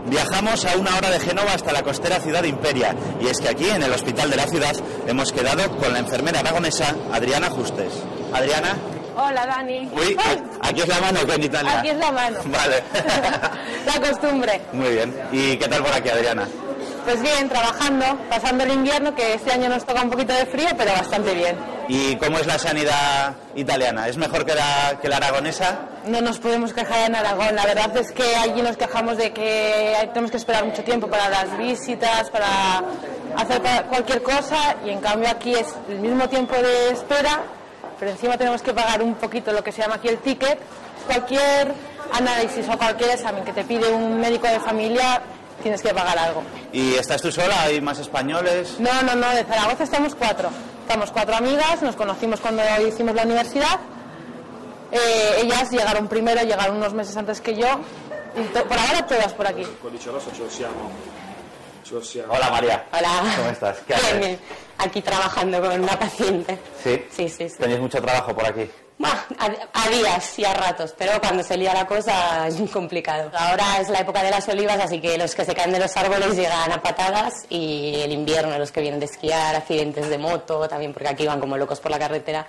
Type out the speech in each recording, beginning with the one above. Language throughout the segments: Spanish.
Viajamos a 1 hora de Génova hasta la costera ciudad de Imperia, y es que aquí, en el hospital de la ciudad, hemos quedado con la enfermera aragonesa Adriana Justes. Adriana. Hola, Dani. Uy, aquí es la mano, que en Italia. Aquí es la mano. Vale. La costumbre. Muy bien. ¿Y qué tal por aquí, Adriana? Pues bien, trabajando, pasando el invierno, que este año nos toca un poquito de frío, pero bastante bien. ¿Y cómo es la sanidad italiana? ¿Es mejor que la aragonesa? No nos podemos quejar en Aragón. La verdad es que allí nos quejamos de que tenemos que esperar mucho tiempo para las visitas, para hacer cualquier cosa, y en cambio aquí es el mismo tiempo de espera, pero encima tenemos que pagar un poquito lo que se llama aquí el ticket. Cualquier análisis o cualquier examen que te pide un médico de familia, tienes que pagar algo. ¿Y estás tú sola? ¿Hay más españoles? No, de Zaragoza estamos 4. Estamos 4 amigas, nos conocimos cuando hicimos la universidad. Ellas llegaron primero, llegaron unos meses antes que yo. Y por ahora todas por aquí. Hola, María. Hola. ¿Cómo estás? ¿Qué haces? Bien. Aquí trabajando con una paciente. ¿Sí? Sí. ¿Tenéis mucho trabajo por aquí? Bueno, a días y a ratos, pero cuando se lía la cosa es muy complicado. Ahora es la época de las olivas, así que los que se caen de los árboles llegan a patadas, y el invierno los que vienen de esquiar, accidentes de moto, también porque aquí van como locos por la carretera.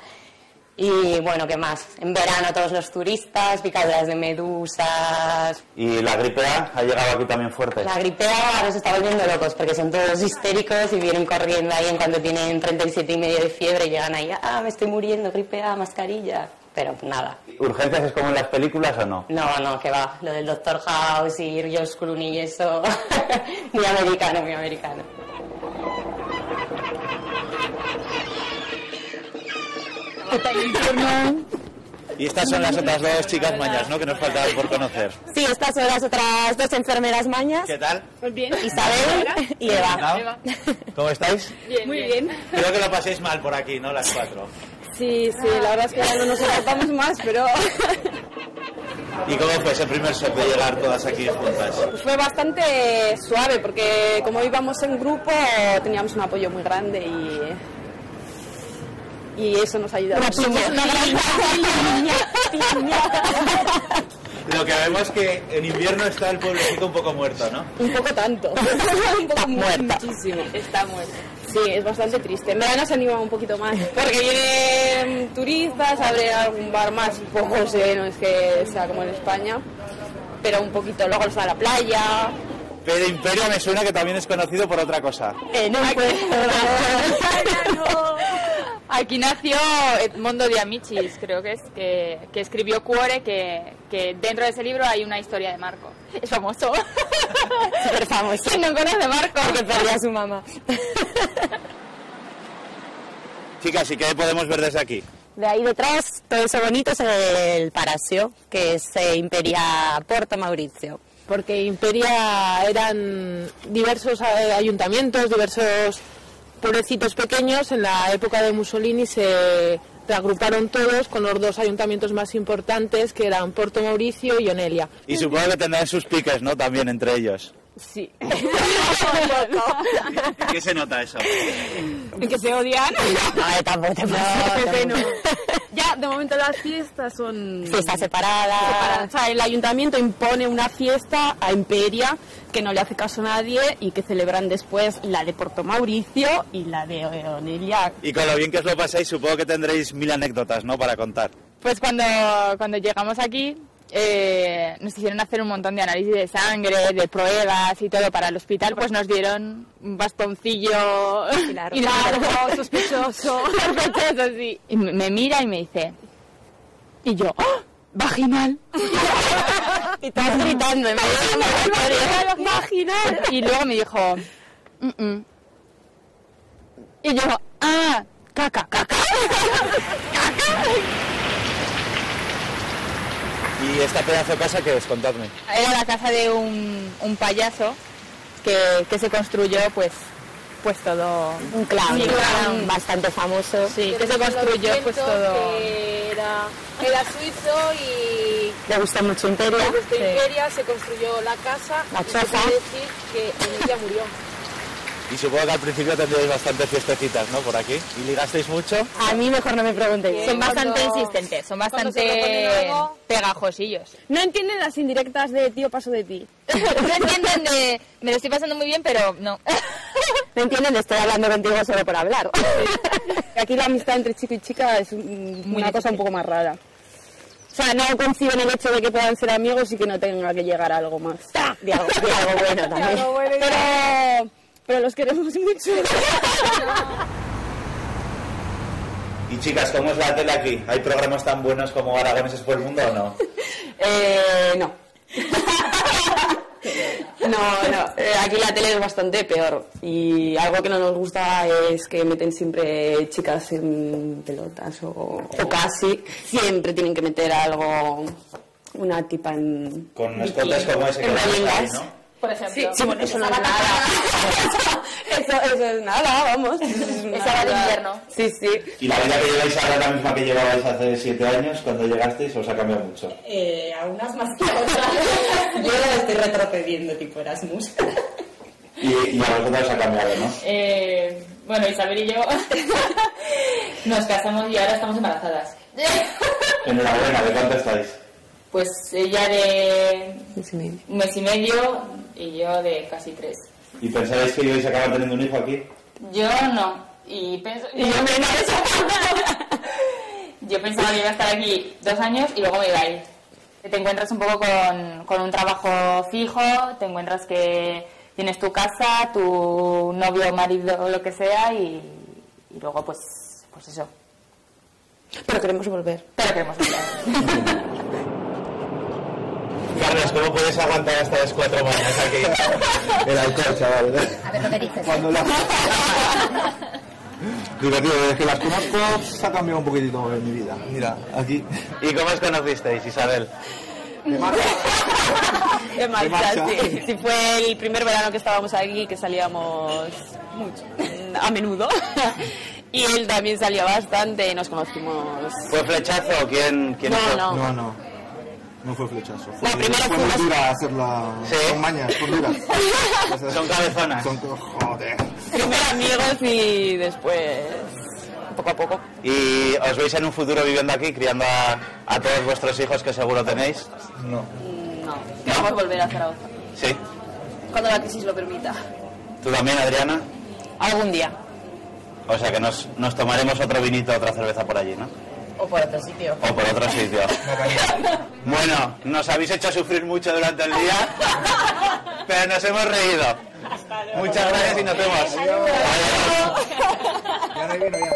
Y bueno, ¿qué más? En verano todos los turistas, picaduras de medusas. ¿Y la gripe A ha llegado aquí también fuerte? La gripe A nos está volviendo locos porque son todos histéricos y vienen corriendo ahí en cuanto tienen 37,5 de fiebre y llegan ahí, me estoy muriendo, gripe A, mascarilla. Pero nada. ¿Urgencias es como en las películas o no? No, que va. Lo del Dr. House y George Clooney y eso, muy americano. Y estas son las otras 2 chicas mañas, ¿no?, que nos faltaban por conocer. Sí, estas son las otras 2 enfermeras mañas. ¿Qué tal? Pues bien. Isabel y Eva. ¿Cómo estáis? Bien, muy bien. Creo que lo paséis mal por aquí, ¿no?, las 4. Sí, la verdad es que ya no nos soportamos más, pero... ¿Y cómo fue ese primer shock de llegar todas aquí juntas? Pues fue bastante suave, porque como íbamos en grupo, teníamos un apoyo muy grande y eso nos ayudó. Lo que vemos es que en invierno está el pueblecito un poco muerto, ¿no? Un poco tanto. Un poco muchísimo. Está muerto. Sí, es bastante triste. En verano se anima un poquito más, porque vienen turistas, abre algún bar más, poco sé, no es que sea como en España, pero un poquito. Luego nos va a la playa. Pero Imperio me suena que también es conocido por otra cosa. Aquí nació Edmondo de Amicis, creo que es, que escribió Cuore, que dentro de ese libro hay una historia de Marco. Es famoso. Súper famoso. ¿Quién no conoce a Marco? Porque perdió a su mamá. Chicas, ¿y qué podemos ver desde aquí? De ahí detrás, todo eso bonito es el Palacio, que es Imperia Porto Maurizio. Porque Imperia eran diversos ayuntamientos, diversos pueblecitos pequeños. En la época de Mussolini se reagruparon todos con los 2 ayuntamientos más importantes, que eran Porto Mauricio y Onelia. Y supongo que tendrán sus piques, ¿no?, también entre ellos. Sí. ¿En qué se nota eso? ¿En que se odian? No, tampoco te pasa. No. Ya, de momento las fiestas son... Fiestas separadas. O sea, el ayuntamiento impone una fiesta a Imperia que no le hace caso a nadie y que celebran después la de Porto Mauricio y la de Onelia. Y con lo bien que os lo pasáis, supongo que tendréis 1000 anécdotas, ¿no?, para contar. Pues cuando llegamos aquí, nos hicieron hacer un montón de análisis de sangre, de pruebas y todo para el hospital, pues nos dieron un bastoncillo y largo, sospechoso, sí. Y me mira y me dice, y yo, ¡oh! ¡Vaginal! Y todas gritando, ¡vaginal! Y luego me dijo, y yo, caca. ¿Y esta pedazo de casa qué es? Contadme. Era la casa de un payaso que se construyó pues todo... Un clown bastante famoso. Sí, que se construyó pues todo... Que era suizo y... Le gusta mucho Imperia. Le gustó Imperia, se construyó la casa. La choza. Y se decir que en ella murió. Y supongo que al principio tendríais bastantes fiestecitas, ¿no?, por aquí. ¿Y ligasteis mucho? A mí mejor no me preguntéis. Son bastante insistentes, son bastante pegajosillos. No entienden las indirectas de tío paso de ti. No entienden de... Me lo estoy pasando muy bien, pero no. No entienden de estoy hablando contigo solo por hablar. Aquí la amistad entre chico y chica es una cosa un poco más rara. O sea, no conciben el hecho de que puedan ser amigos y que no tenga que llegar a algo más. De algo bueno también. Pero los queremos mucho. Y chicas, ¿cómo es la tele aquí? ¿Hay programas tan buenos como Aragoneses por el Mundo o no? No. No, aquí la tele es bastante peor y algo que no nos gusta es que meten siempre chicas en pelotas o casi, siempre tienen que meter algo, una tipa en... Con escotes como ese que vemos ahí, ¿no? Por ejemplo. Sí, bueno, eso no es nada. Eso es nada, vamos. Esa va de invierno. Sí. ¿Y la vida que lleváis ahora es la misma que llevabais hace 7 años cuando llegasteis o os ha cambiado mucho? A unas más que otras. Yo la estoy retrocediendo, tipo Erasmus. Y a vosotros os ha cambiado, ¿no? Bueno, Isabel y yo nos casamos y ahora estamos embarazadas. Enhorabuena, ¿de cuánto estáis? Pues ella de un mes y medio y yo de casi 3. ¿Y pensabais que ibais a acabar teniendo un hijo aquí? Yo no. Yo pensaba que iba a estar aquí 2 años y luego me iba a ir. Te encuentras un poco con un trabajo fijo, te encuentras que tienes tu casa, tu novio, marido o lo que sea y luego pues eso. Pero queremos volver. Carlos, ¿cómo puedes aguantar hasta las 4 mañanas aquí? El alcohol, chaval. A ver lo que dices. Divertido, desde que las conozco se ha cambiado un poquitito en mi vida. Mira, aquí. ¿Y cómo os conocisteis, Isabel? De marcha, sí. Sí, fue el primer verano que estábamos aquí, que salíamos mucho, a menudo. Y él también salía bastante y nos conocimos. ¿Fue flechazo o quién fue? No fue flechazo. La primera fue muy dura hacerla. ¿Sí? Son mañas, son duras. Son cabezonas. Joder. Primero amigos y después poco a poco. ¿Y os veis en un futuro viviendo aquí, criando a todos vuestros hijos que seguro tenéis? No. Queremos volver a Zaragoza. Sí. Cuando la crisis lo permita. ¿Tú también, Adriana? Algún día. O sea que nos tomaremos otro vinito, otra cerveza por allí, ¿no? O por otro sitio. O por otro sitio. Bueno, nos habéis hecho sufrir mucho durante el día, pero nos hemos reído. Muchas gracias y nos vemos. Ya no hay vino ya.